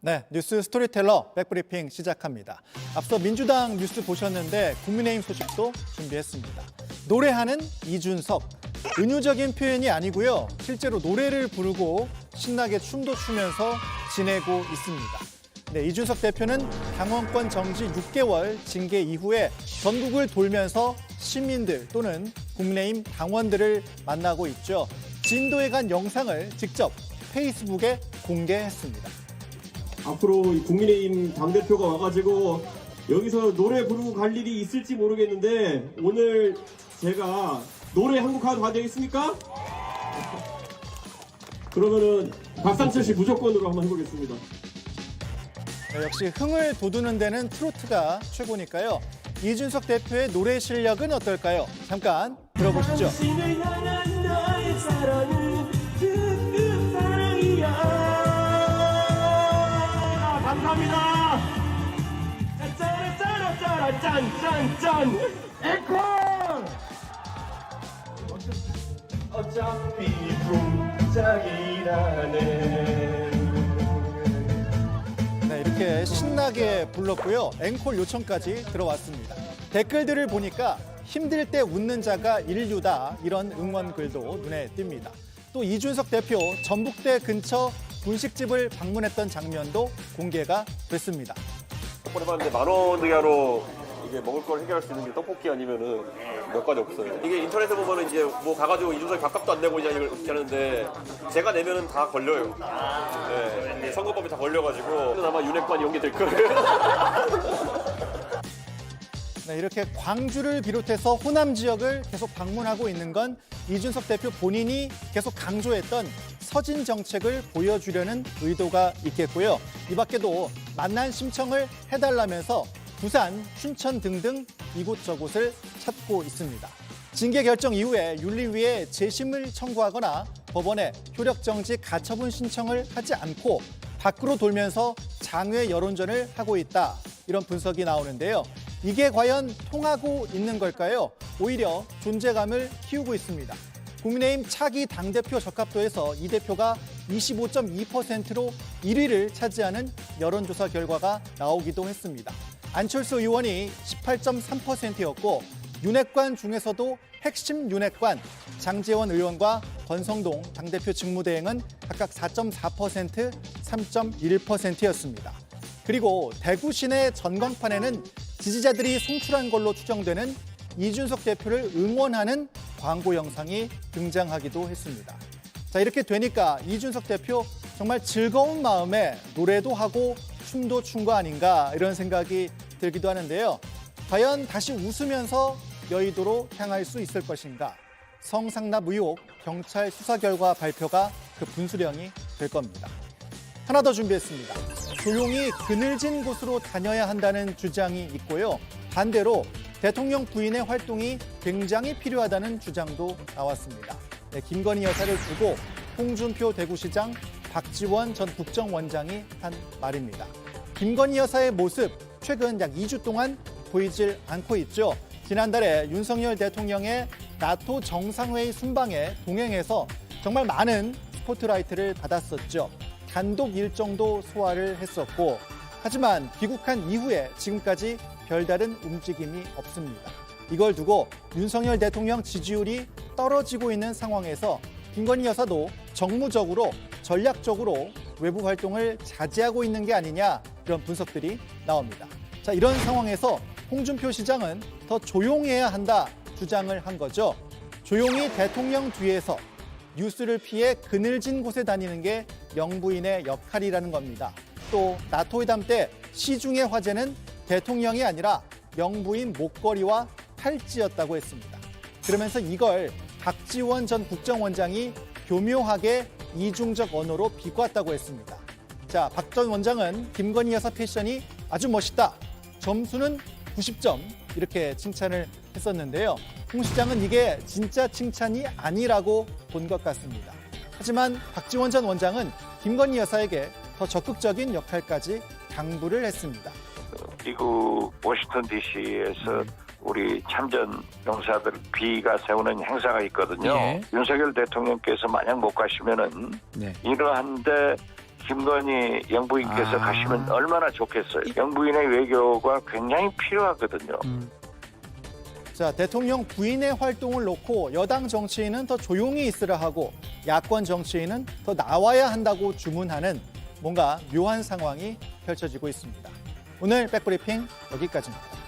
네, 뉴스 스토리텔러 백브리핑 시작합니다. 앞서 민주당 뉴스 보셨는데 국민의힘 소식도 준비했습니다. 노래하는 이준석. 은유적인 표현이 아니고요. 실제로 노래를 부르고 신나게 춤도 추면서 지내고 있습니다. 네, 이준석 대표는 당원권 정지 6개월 징계 이후에 전국을 돌면서 시민들 또는 국민의힘 당원들을 만나고 있죠. 진도에 간 영상을 직접 페이스북에 공개했습니다. 앞으로 이 국민의힘 당대표가 와가지고 여기서 노래 부르고 갈 일이 있을지 모르겠는데 오늘 제가 노래 한 곡 하도 되겠습니까? 그러면은 박상철 씨 무조건으로 한번 해보겠습니다. 네, 역시 흥을 돋우는 데는 트로트가 최고니까요. 이준석 대표의 노래 실력은 어떨까요? 잠깐 들어보시죠. 당신을 향한 나의 사랑은 특급 사랑이야. 감사합니다. 짜라짜라짜라 짠짠짠 에코. 어차피 쿵짝이라네. 네, 이렇게 신나게 불렀고요. 앵콜 요청까지 들어왔습니다. 댓글들을 보니까 힘들 때 웃는 자가 인류다 이런 응원글도 눈에 띕니다. 또 이준석 대표 전북대 근처 분식집을 방문했던 장면도 공개가 됐습니다. 덕분에 봤는데 10,000원 의하로 이게 먹을 걸 해결할 수 있는 게 떡볶이 아니면은 몇 가지 없어요. 이게 인터넷에 보면은 이제 뭐 가가지고 이준석이 밥값도 안 내고 이걸 이렇게 하는데 제가 내면은 다 걸려요. 네, 선거법이 다 걸려가지고 아마 윤핵관이 연계될 거예요. 네, 이렇게 광주를 비롯해서 호남 지역을 계속 방문하고 있는 건 이준석 대표 본인이 계속 강조했던 서진 정책을 보여주려는 의도가 있겠고요. 이 밖에도 만난 심청을 해달라면서 부산, 춘천 등등 이곳저곳을 찾고 있습니다. 징계 결정 이후에 윤리위에 재심을 청구하거나 법원에 효력정지 가처분 신청을 하지 않고 밖으로 돌면서 장외 여론전을 하고 있다. 이런 분석이 나오는데요. 이게 과연 통하고 있는 걸까요? 오히려 존재감을 키우고 있습니다. 국민의힘 차기 당대표 적합도에서 이 대표가 25.2%로 1위를 차지하는 여론조사 결과가 나오기도 했습니다. 안철수 의원이 18.3%였고 윤핵관 중에서도 핵심 윤핵관 장제원 의원과 권성동 당대표 직무대행은 각각 4.4%, 3.1%였습니다. 그리고 대구 시내 전광판에는 지지자들이 송출한 걸로 추정되는 이준석 대표를 응원하는 광고 영상이 등장하기도 했습니다. 자, 이렇게 되니까 이준석 대표 정말 즐거운 마음에 노래도 하고 춤도 춘 거 아닌가 이런 생각이 들기도 하는데요. 과연 다시 웃으면서 여의도로 향할 수 있을 것인가? 성상납 의혹 경찰 수사 결과 발표가 그 분수령이 될 겁니다. 하나 더 준비했습니다. 조용히 그늘진 곳으로 다녀야 한다는 주장이 있고요. 반대로 대통령 부인의 활동이 굉장히 필요하다는 주장도 나왔습니다. 네, 김건희 여사를 두고 홍준표 대구시장, 박지원 전 국정원장이 한 말입니다. 김건희 여사의 모습 최근 약 2주 동안 보이질 않고 있죠. 지난달에 윤석열 대통령의 나토 정상회의 순방에 동행해서 정말 많은 스포트라이트를 받았었죠. 단독 일정도 소화를 했었고 하지만 귀국한 이후에 지금까지 별다른 움직임이 없습니다. 이걸 두고 윤석열 대통령 지지율이 떨어지고 있는 상황에서 김건희 여사도 정무적으로 전략적으로 외부 활동을 자제하고 있는 게 아니냐 이런 분석들이 나옵니다. 자, 이런 상황에서 홍준표 시장은 더 조용해야 한다 주장을 한 거죠. 조용히 대통령 뒤에서 뉴스를 피해 그늘진 곳에 다니는 게 영부인의 역할이라는 겁니다. 또 나토 회담 때 시중의 화제는 대통령이 아니라 영부인 목걸이와 팔찌였다고 했습니다. 그러면서 이걸 박지원 전 국정원장이 교묘하게 이중적 언어로 비꼬았다고 했습니다. 자, 박 전 원장은 김건희 여사 패션이 아주 멋있다. 점수는 90점 이렇게 칭찬을 했었는데요. 홍 시장은 이게 진짜 칭찬이 아니라고 본 것 같습니다. 하지만 박지원 전 원장은 김건희 여사에게 더 적극적인 역할까지 당부를 했습니다. 미국 워싱턴 DC에서 우리 참전 용사들 비가 세우는 행사가 있거든요. 윤석열 대통령께서 만약 못 가시면은 이러한데 김건희 영부인께서 아. 가시면 얼마나 좋겠어요. 영부인의 외교가 굉장히 필요하거든요. 자, 대통령 부인의 활동을 놓고 여당 정치인은 더 조용히 있으라 하고 야권 정치인은 더 나와야 한다고 주문하는 뭔가 묘한 상황이 펼쳐지고 있습니다. 오늘 백브리핑 여기까지입니다.